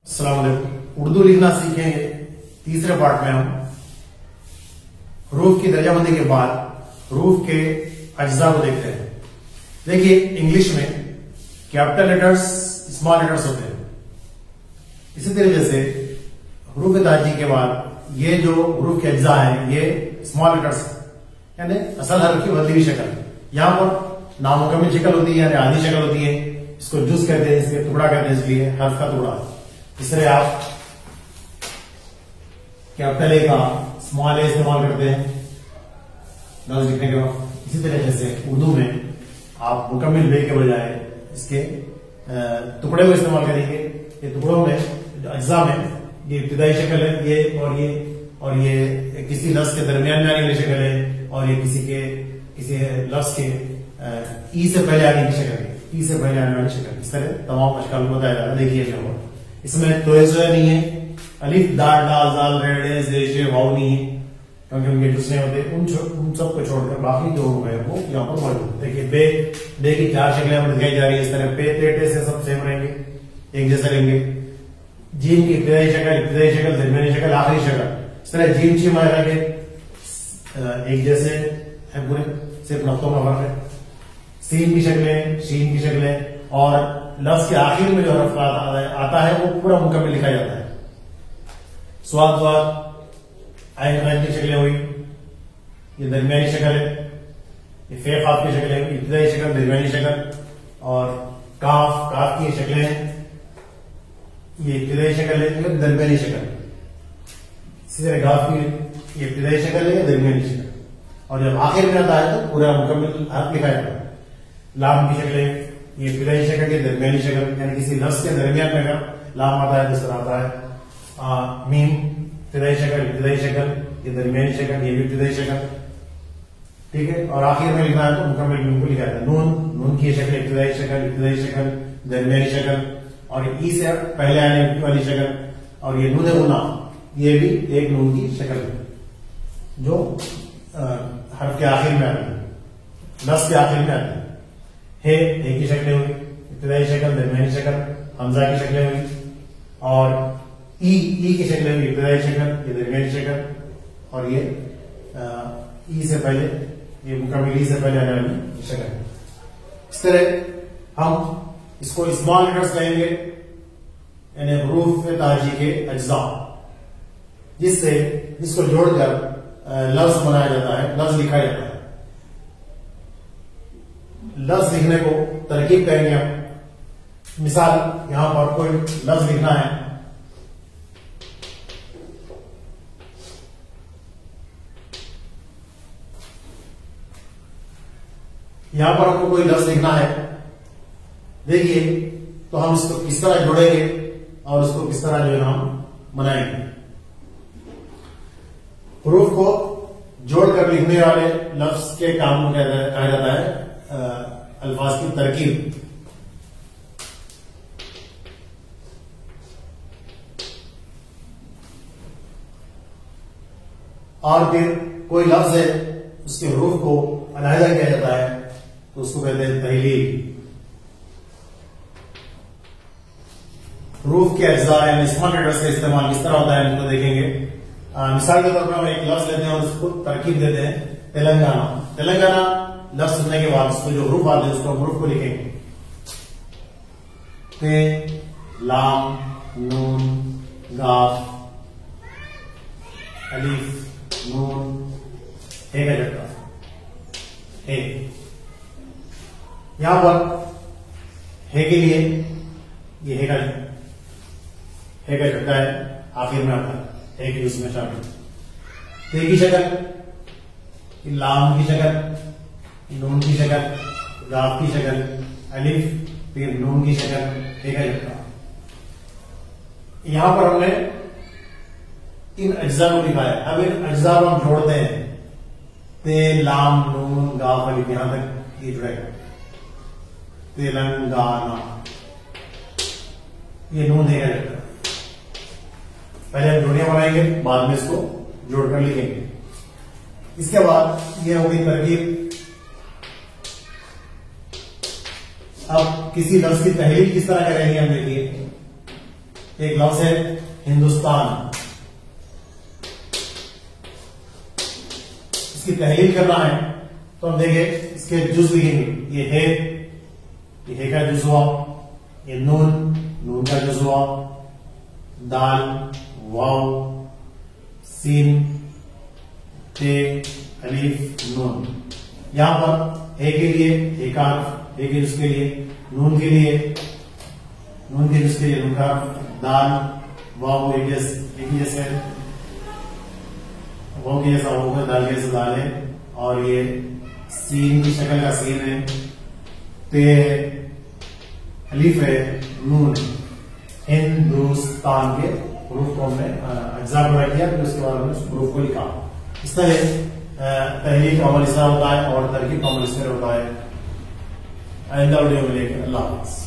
अस्सलाम वालेकुम। उर्दू लिखना सीखेंगे। तीसरे पार्ट में हम हरूफ की दर्जाबंदी के बाद हरूफ के अज्जा को देखते हैं। देखिए, इंग्लिश में कैपिटल लेटर्स, स्मॉल लेटर्स होते हैं। इसी तरीके से हरूफ ताजी के बाद ये जो हरूफ के अज्जा हैं ये स्मॉल लेटर्स यानी असल हर्फ की बदली हुई शक्ल। यहां पर नामुकम्मल शक्ल होती है यानी आधी शक्ल होती है। इसको जुज कहते हैं, इसके टुकड़ा कहते हैं, इसलिए हर्फ का टुकड़ा। इस तरह आप कैपिटल ए का स्मॉल ए इस्तेमाल करते हैं लफ्ज लिखने के वक्त। इसी तरीके से उर्दू में आप मुकम्मल बे के बजाय इसके टुकड़े को इस्तेमाल करेंगे। ये टुकड़ों में अज्जा में ये इब्तिदाई शक्ल है, ये और ये किसी लफ्ज के दरमियान में आने वाली शक्ल है, और ये किसी लफ्ज के ई से पहले आने की शक्ल है, ई से पहले आने वाली शक्ल। इस तरह तमाम अशकाल को बताया जाता है। देखिए जो इसमें तो नहीं है, अलिफ दाल डाल जाल रेडे जेशे वाव नहीं है, क्योंकि उनके दूसरे होते हैं। उन सब को छोड़कर बाकी जो है वो यहाँ पर मौजूद। देखिए बे की चार शक्लें हमें दिखाई जा रही है। इस तरह पे टे से सब सेम रहेंगे, एक जैसे रहेंगे। जीन की इब्तिदाई शक्ल, दरमियानी शक्ल, आखिरी शक्ल। इस तरह जीन शीम रहेंगे एक जैसे है पूरे, सिर्फ नक्तों का फर्क है। सीन की शक्लें, शीन की शक्लें, और लफ्ज के आखिर में जो हर्फ आता है वो पूरा मुकम्मल लिखा जाता है। स्वाद आयन की शक्लें हुई, ये दरमियानी शक्ल है। ये फे खाफ की शक्लें हुई, इब्तिदाई शक्ल, दरमियानी शक्ल। और काफ की शक्लें हैं, ये इब्तिदाई शक्ल है, दरमियानी शक्ल। इसी तरह गाफ की ये इब्तिदाई शक्ल है, दरमियानी शक्ल। और जब आखिर में आता है तो पूरा मुकम्मल हर्फ लिखा जाता है। लाम की शक्लें, ये इब्तिदाई शक्ल, ये दरमियानी शक्ल, यानी किसी लफ्ज के दरमियान में अगर लाम आता है तो इस तरह आता है। मीम इब्तिदाई शक्ल, ये दरमियानी शक्ल, ये भी इब्तिदाई शक्ल, ठीक है। और आखिर में लिखना है तो मुकम्मल मीम को लिखा जाता है। नून की शक्ल, इब्तिदाई शक्ल, दरमियानी शक्ल, और ई से पहले आने वाली शक्ल। और ये नून गुना, ये भी एक नून की शक्ल है जो हर्फ के आखिर में आती है, लफ्ज के आखिर में आती है। हे की शक्लें हुई, इब्तिदाई शक्ल, दरमियानी शक्ल। हमजा की शक्लें हुई, और ई की शक्लें हुई, इब्तिदाई शक्ल, ये दरमियानी शक्ल। और ये ई से पहले, ये मुकम्मल ई से पहले आने वाली शक्ल है। इस तरह हम इसको स्मॉल लेटर्स कहेंगे, यानी हरूफ ताजी के अज्जा, जिसको जोड़कर लफ्ज बनाया जाता है, लफ्ज लिखा जाता है। लफ्ज लिखने को तरकीब कहेंगे हम। मिसाल, यहां पर कोई लफ्ज लिखना है, यहां पर हमको कोई लफ्ज लिखना है। देखिए तो हम इसको किस तरह जोड़ेंगे और उसको किस तरह जो है हम बनाएंगे। हरूफ को जोड़कर लिखने वाले लफ्ज के काम को कहा जाता है अल्फाज की तरकीब। और फिर कोई लफ्ज है, उसके हरूफ को अलहदा किया जाता है तो उसको कहते हैं तहलील। हरूफ के अज्जा यानी स्मॉल लेटर्स का इस्तेमाल किस तरह होता है इसको देखेंगे। मिसाल के तौर पर हम एक लफ्ज लेते हैं और उसको तरकीब देते हैं तेलंगाना। लफ्ज सुनने के बाद उसको जो हरूफ आते हैं उसको हरूफ को लिखेंगे। ते, लाम, नून, गाफ, अलीफ, नून, हे का झटका, हे। यहां पर हे के लिए ये हे का झटका है, आखिर में आता है, हे की उसमें शामिल। ते की शक्ल, लाम की शक्ल, नून की शक्ल, गाफ की शक्ल, अलिफ, फिर नून की शक्ल, हे का झटका। यहां पर हमने इन अज्जा को लिखा है। अब इन अज्जा को हम जोड़ते हैं। ते, लाम, नून, गाफ, अलिफ, यहां तक ये जुड़ेगा। तेलंगाना, ये नून है का। पहले हम जोड़ियां बनाएंगे, बाद में इसको जोड़कर लिखेंगे। इसके बाद ये हो गई तरकीब। अब किसी लफ्ज की तहलील किस तरह करेंगे हम देखिए। एक लफ्ज है हिंदुस्तान, इसकी तहलील करना है तो हम देखें इसके जुज लिखेंगे। ये हे का जुज हुआ, ये नून का जुज हुआ, दाल, वाव, सीन, ते, अलीफ, नून। यहां पर हे के लिए हे का हर्फ, हे के जुज के लिए, नून के लिए नून के जुज के लिए नून का हर्फ, दाल, वाव एक ही जैसे वाव के जैसा होगा, दाल के जैसा दाल है, और ये सीन की शक्ल का सीन है, ते अलीफ है, नून। हिंदुस्तान के प्रूफ को हमने एग्जाम बना किया, फिर उसके बाद हमने प्रूफ को लिखा। इस तरह तहरीक का अमल इस तरह होता है और तरकीब का अमल इस तरह होता है। आइंदा वीडियो में मिलेंगे। अल्लाह हाफ़िज़।